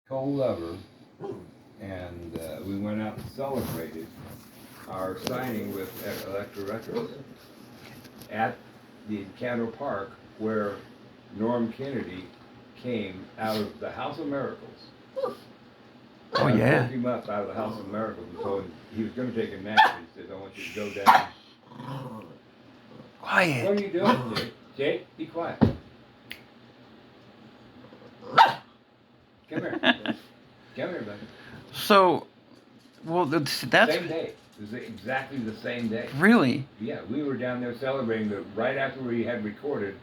Cold Lover, and we went out and celebrated our signing with Elektra Records at the Encanto Park, where Norm Kennedy came out of the House of Miracles. Oh, I yeah. woke him up out of the House of Miracles and told him he was going to take a nap. He said, "I want you to go down." Quiet. What are you doing, Jake? Jake, be quiet. Come here. Come here, buddy. So, well, that's Same day. It was exactly the same day. really. Yeah, we were down there celebrating right after we had recorded,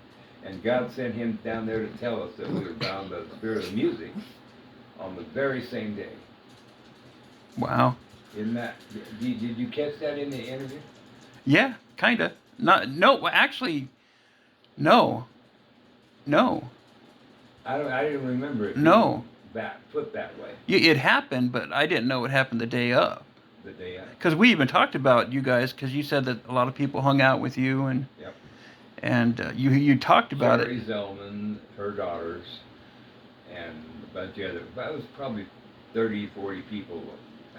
and God sent him down there to tell us that we were bound by the spirit of music on the very same day. Wow. Isn't that? Did you catch that in the interview? Yeah, kinda. Not. No. Well, actually, no. No. I didn't remember it. No. Put that way. It happened, but I didn't know it happened the day of. The day after. Because we even talked about you guys, because you said that a lot of people hung out with you, and Yep. You talked about Sherry it. Zellman, her daughters, and a bunch of other. That was probably 30, 40 people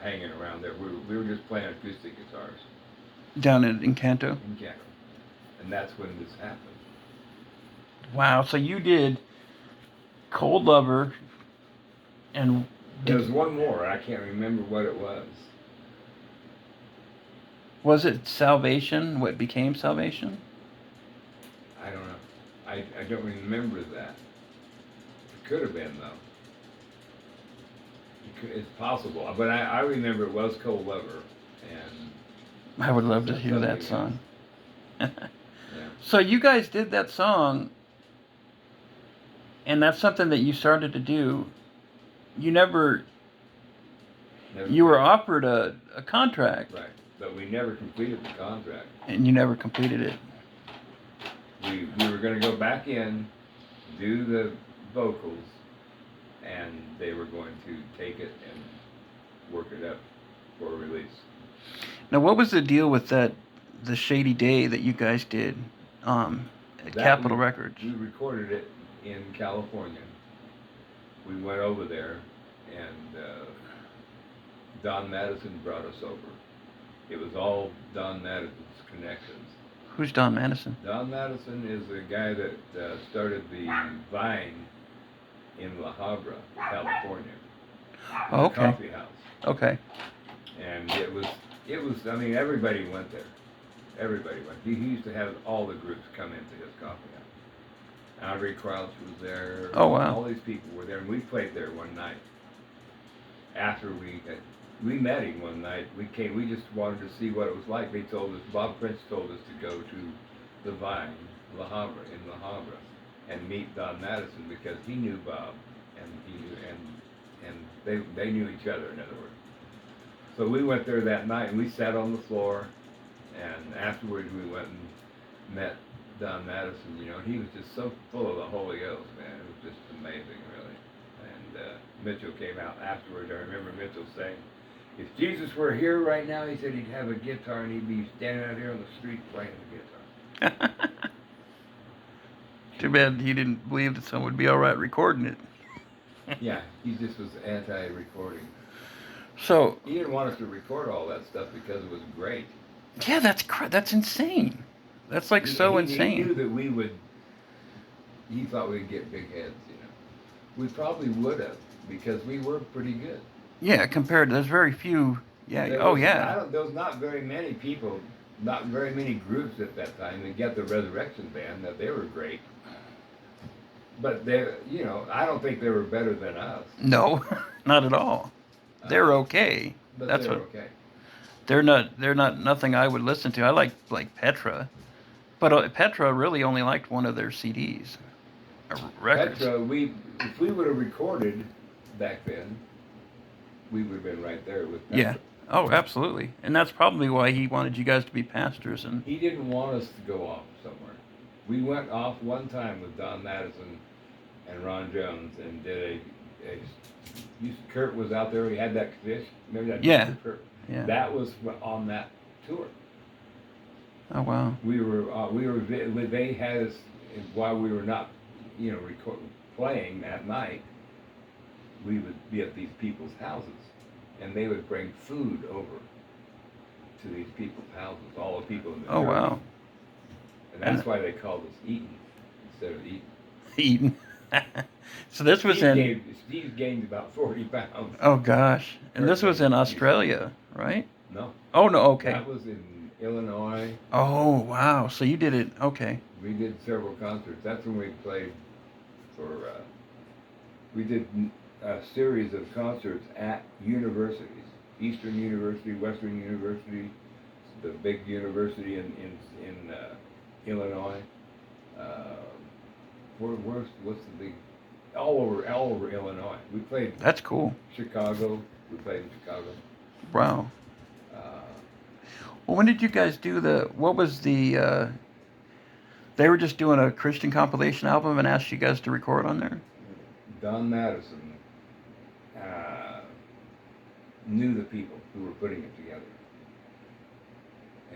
hanging around there. We were just playing acoustic guitars Down in Encanto. in Canada, and that's when this happened. Wow. So you did Cold Lover, and There was one more. I can't remember what it was. was it Salvation? What became Salvation? I don't know. I don't remember that. It could have been, though. It's possible. But I remember it was Cold Lover. And I would love to hear that something song. yeah. So you guys did that song, and that's something that you started to do. You never you were offered a contract, Right. But we never completed the contract. and you never completed it. We were going to go back in, do the vocals, and they were going to take it and work it up for release. Now, what was the deal with the Shady Day that you guys did at Capitol Records? We recorded it in California. We went over there, and Don Madison brought us over. It was all Don Madison's connections. Who's Don Madison? Don Madison is the guy that started the Vine in La Habra, California. Oh, The okay. coffee house. Okay. And it was, I mean, everybody went there. Everybody went. He used to have all the groups come into his coffee house. Andre Crouch was there. Oh, wow. All these people were there, and we played there one night. After we met him one night, we just wanted to see what it was like. They told us, Bob Prince told us to go to the Vine, in La Habra, and meet Don Madison because he knew Bob, and he knew, and they knew each other, in other words. So we went there that night, and we sat on the floor, and afterwards we went and met Don Madison, you know, and he was just so full of the Holy Ghost, man. It was just amazing, really. And Mitchell came out afterwards. I remember Mitchell saying, if Jesus were here right now, he said he'd have a guitar and he'd be standing out here on the street playing the guitar. Too bad he didn't believe that someone would be all right recording it. Yeah, he just was anti-recording. So He didn't want us to record all that stuff because it was great. yeah, that's insane. That's like so insane. He knew that we would. He thought we'd get big heads, you know. We probably would have because we were pretty good. Yeah, compared to there's very few. Yeah. There Oh was, yeah. there was not very many people, not very many groups at that time that got the Resurrection Band. That they were great. But they, you know, I don't think they were better than us. No, not at all. They're okay. But That's they're what. okay. They're not nothing I would listen to. I like Petra, but Petra really only liked one of their CDs, records. Petra, if we would have recorded back then, we would have been right there with Petra. Yeah. Oh, absolutely. And that's probably why he wanted you guys to be pastors. And He didn't want us to go off somewhere. We went off one time with Don Madison and Ron Jones and did Kurt was out there. He had that fish. Remember that? Yeah. Kurt? yeah. That was on that tour. Oh wow. They had us while we were not, you know, playing that night. we would be at these people's houses, and they would bring food over to these people's houses, all the people in the Oh, church. wow. And that's why they called us Eaton instead of Eaton. Eating. So this was in. Steve gained about 40 pounds. Oh gosh, and this was in Australia, right? No. Oh no, okay. That was in Illinois. Oh wow, so you did it. Okay. We did several concerts. That's when we played for. We did a series of concerts at universities: Eastern University, Western University, the big university in Illinois. What's the big? All over Illinois. We played That's cool. Chicago. We played in Chicago. Wow. Well, when did you guys do the? What was the? They were just doing a Christian compilation album and asked you guys to record on there. Don Madison knew the people who were putting it together.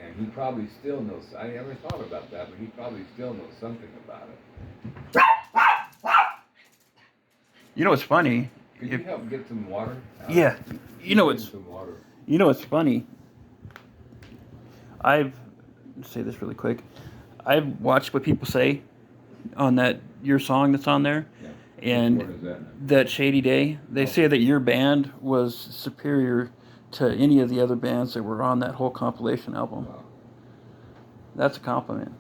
And he probably still knows. I never thought about that, but he probably still knows something about it. You know what's funny? Could you help get some water? Yeah. You know what's. Some water. You know what's funny? Let's say this really quick. I've watched what people say on your song that's on there. Yeah. And What is that now? that Shady Day, they say that your band was superior to any of the other bands that were on that whole compilation album. Wow. That's a compliment.